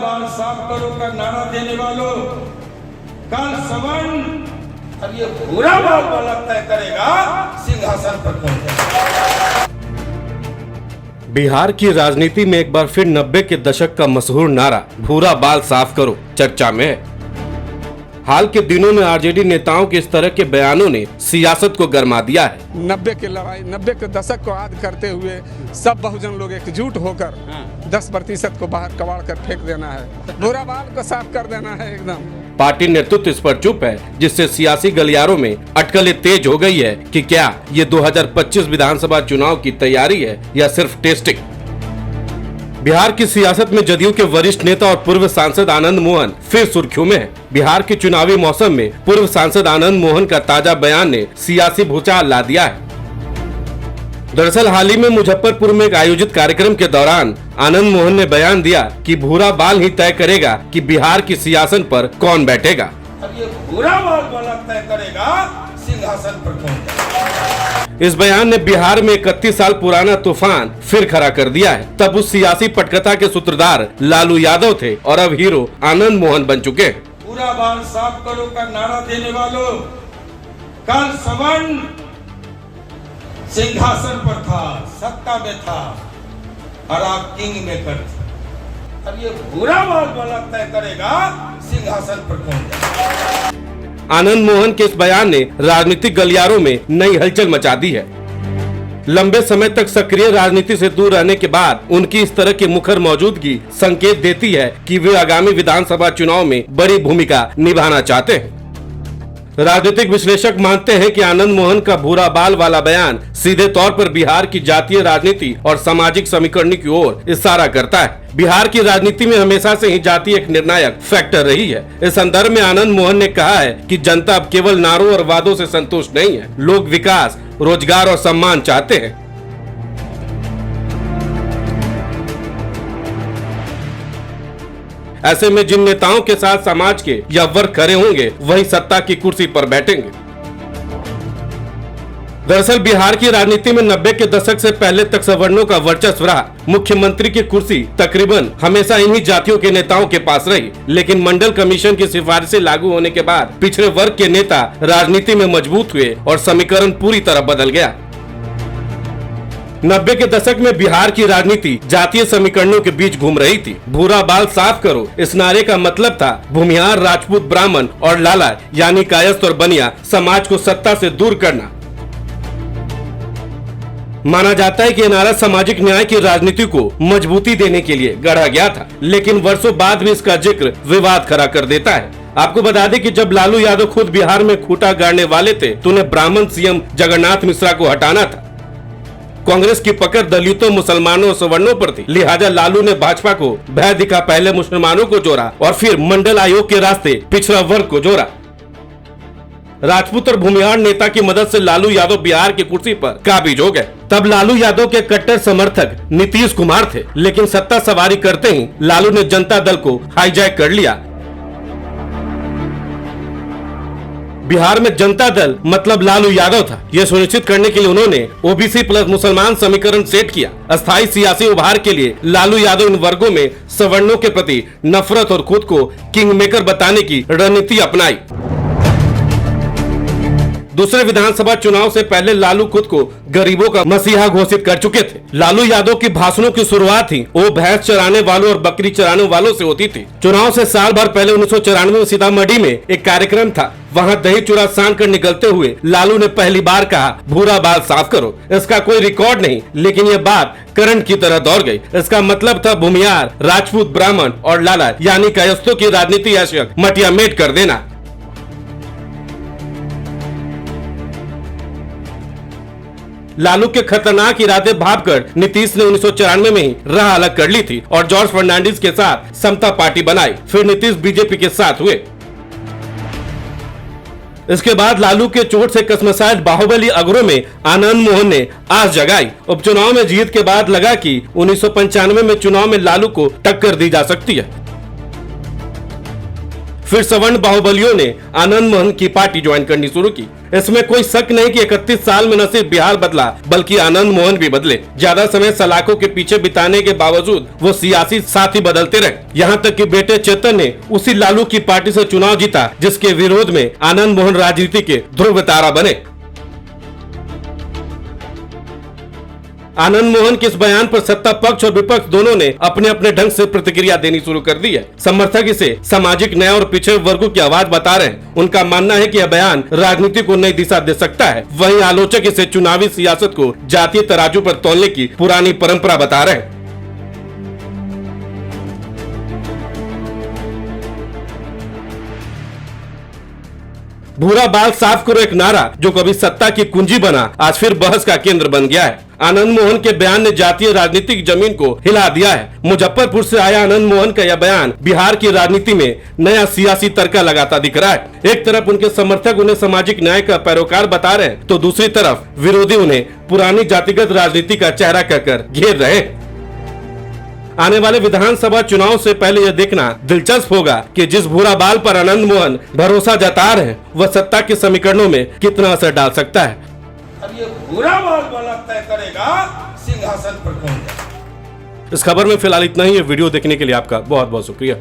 बाल साफ करो का नारा देने वालों, कल सवन अब ये भूरा बाल वाला तय करेगा सिंहासन पर कौन जाएगा। बिहार की राजनीति में एक बार फिर 90 के दशक का मशहूर नारा भूरा बाल साफ करो चर्चा में है। हाल के दिनों में आरजेडी नेताओं के इस तरह के बयानों ने सियासत को गरमा दिया है। 90 के लड़ाई 90 के दशक को याद करते हुए सब बहुजन लोग एकजुट होकर 10% को बाहर कबाड़ कर फेंक देना है, भूरा बाल को साफ कर देना है एकदम। पार्टी नेतृत्व इस पर चुप है, जिससे सियासी गलियारों में अटकलें तेज हो गई है कि क्या ये 2025 विधानसभा चुनाव की तैयारी है या सिर्फ टेस्टिंग। बिहार की सियासत में जदयू के वरिष्ठ नेता और पूर्व सांसद आनंद मोहन फिर सुर्खियों में है। बिहार के चुनावी मौसम में पूर्व सांसद आनंद मोहन का ताजा बयान ने सियासी भूचाल ला दिया है। दरअसल हाल ही में मुजफ्फरपुर में एक आयोजित कार्यक्रम के दौरान आनंद मोहन ने बयान दिया कि भूरा बाल ही तय करेगा कि बिहार की सियासत पर कौन बैठेगा। अब ये भूरा बाल वाला तय करेगा सिंहासन पर कौन जाएगा। इस बयान ने बिहार में 31 साल पुराना तूफान फिर खड़ा कर दिया है। तब उस सियासी पटकथा के सूत्रधार लालू यादव थे और अब हीरो आनंद मोहन बन चुके हैं। पूरा बाल साफ करो का नारा देने वालों, कल सवन सिंहासन पर था, सत्ता में था और आप किंग मेकर थे। अब ये भूरा बाल वाला तय करेगा सिंहासन पर कौन जाएगा। आनंद मोहन के इस बयान ने राजनीतिक गलियारों में नई हलचल मचा दी है। लंबे समय तक सक्रिय राजनीति से दूर रहने के बाद उनकी इस तरह की मुखर मौजूदगी संकेत देती है कि वे आगामी विधानसभा चुनाव में बड़ी भूमिका निभाना चाहते हैं। राजनीतिक विश्लेषक मानते हैं कि आनंद मोहन का भूरा बाल वाला बयान सीधे तौर पर बिहार की जातीय राजनीति और सामाजिक समीकरण की ओर इशारा करता है। बिहार की राजनीति में हमेशा से ही जाति एक निर्णायक फैक्टर रही है। इस संदर्भ में आनंद मोहन ने कहा है कि जनता अब केवल नारों और वादों से संतुष्ट नहीं है, लोग विकास, रोजगार और सम्मान चाहते हैं। ऐसे में जिन नेताओं के साथ समाज के या वर्ग खड़े होंगे वही सत्ता की कुर्सी पर बैठेंगे। दरअसल बिहार की राजनीति में 90 के दशक से पहले तक सवर्णों का वर्चस्व रहा। मुख्यमंत्री की कुर्सी तकरीबन हमेशा इन्हीं जातियों के नेताओं के पास रही, लेकिन मंडल कमीशन की सिफारिशें लागू होने के बाद पिछड़े वर्ग के नेता राजनीति में मजबूत हुए और समीकरण पूरी तरह बदल गया। 90 के दशक में बिहार की राजनीति जातीय समीकरणों के बीच घूम रही थी। भूरा बाल साफ करो इस नारे का मतलब था भूमिहार, राजपूत, ब्राह्मण और लाला यानी कायस्थ और बनिया समाज को सत्ता से दूर करना। माना जाता है कि यह नारा सामाजिक न्याय की राजनीति को मजबूती देने के लिए गढ़ा गया था, लेकिन वर्षों बाद भी इसका जिक्र विवाद खड़ा कर देता है। आपको बता दें कि जब लालू यादव खुद बिहार में खूंटा गाड़ने वाले थे तो उन्हें ब्राह्मण सीएम जगन्नाथ मिश्रा को हटाना था। कांग्रेस की पकड़ दलितों, मुसलमानों और सवर्णों पर थी, लिहाजा लालू ने भाजपा को भय दिखा पहले मुसलमानों को जोड़ा और फिर मंडल आयोग के रास्ते पिछड़ा वर्ग को जोड़ा। राजपूत और भूमिहार नेता की मदद से लालू यादव बिहार की कुर्सी पर काबिज हो गए। तब लालू यादव के कट्टर समर्थक नीतीश कुमार थे, लेकिन सत्ता सवारी करते ही लालू ने जनता दल को हाईजैक कर लिया। बिहार में जनता दल मतलब लालू यादव था। यह सुनिश्चित करने के लिए उन्होंने ओबीसी प्लस मुसलमान समीकरण सेट किया। अस्थायी सियासी उभार के लिए लालू यादव इन वर्गों में सवर्णों के प्रति नफरत और खुद को किंग मेकर बताने की रणनीति अपनाई। दूसरे विधानसभा चुनाव से पहले लालू खुद को गरीबों का मसीहा घोषित कर चुके थे। लालू यादव की भाषणों की शुरुआत ही वो भैंस चराने वालों और बकरी चराने वालों से होती थी। चुनाव से साल भर पहले 1994 में सीतामढ़ी में एक कार्यक्रम था। वहां दही चूड़ा सान कर निकलते हुए लालू ने पहली बार कहा भूरा बाल साफ करो। इसका कोई रिकॉर्ड नहीं, लेकिन यह बात करंट की तरह दौड़ गई। इसका मतलब था भूमिहार, राजपूत, ब्राह्मण और लाला यानी कायस्थों की राजनीति ऐसे मटिया मेट कर देना। लालू के खतरनाक इरादे भांपकर नीतीश ने 1994 में ही राह अलग कर ली थी और जॉर्ज फर्नांडिस के साथ समता पार्टी बनाई। फिर नीतीश बीजेपी के साथ हुए। इसके बाद लालू के चोट से कसमसाए बाहुबली अगरों में आनंद मोहन ने आस जगाई। उपचुनाव में जीत के बाद लगा कि 1995 में चुनाव में लालू को टक्कर दी जा सकती है। फिर सवर्ण बाहुबलियों ने आनंद मोहन की पार्टी ज्वाइन करनी शुरू की। इसमें कोई शक नहीं कि 31 साल में न सिर्फ बिहार बदला बल्कि आनंद मोहन भी बदले। ज्यादा समय सलाखों के पीछे बिताने के बावजूद वो सियासी साथी बदलते रहे। यहाँ तक कि बेटे चेतन ने उसी लालू की पार्टी से चुनाव जीता जिसके विरोध में आनंद मोहन राजनीति के ध्रुव तारा बने। आनंद मोहन के इस बयान पर सत्ता पक्ष और विपक्ष दोनों ने अपने अपने ढंग से प्रतिक्रिया देनी शुरू कर दी है। समर्थक इसे सामाजिक न्याय और पिछड़े वर्गों की आवाज बता रहे हैं। उनका मानना है कि यह बयान राजनीति को नई दिशा दे सकता है। वहीं आलोचक इसे चुनावी सियासत को जातीय तराजू पर तौलने की पुरानी परंपरा बता रहे हैं। भूरा बाल साफ करो एक नारा जो कभी सत्ता की कुंजी बना आज फिर बहस का केंद्र बन गया है। आनंद मोहन के बयान ने जातीय राजनीतिक जमीन को हिला दिया है। मुजफ्फरपुर से आया आनंद मोहन का यह बयान बिहार की राजनीति में नया सियासी तड़का लगाता दिख रहा है। एक तरफ उनके समर्थक उन्हें सामाजिक न्याय का पैरोकार बता रहे हैं तो दूसरी तरफ विरोधी उन्हें पुरानी जातिगत राजनीति का चेहरा कहकर घेर रहे हैं। आने वाले विधानसभा चुनाव से पहले यह देखना दिलचस्प होगा कि जिस भूरा बाल पर आनंद मोहन भरोसा जता रहे हैं वह सत्ता के समीकरणों में कितना असर डाल सकता है। अब ये भूरा बाल वाला तय करेगा सिंहासन पर कौन जाए। इस खबर में फिलहाल इतना ही। ये वीडियो देखने के लिए आपका बहुत बहुत शुक्रिया।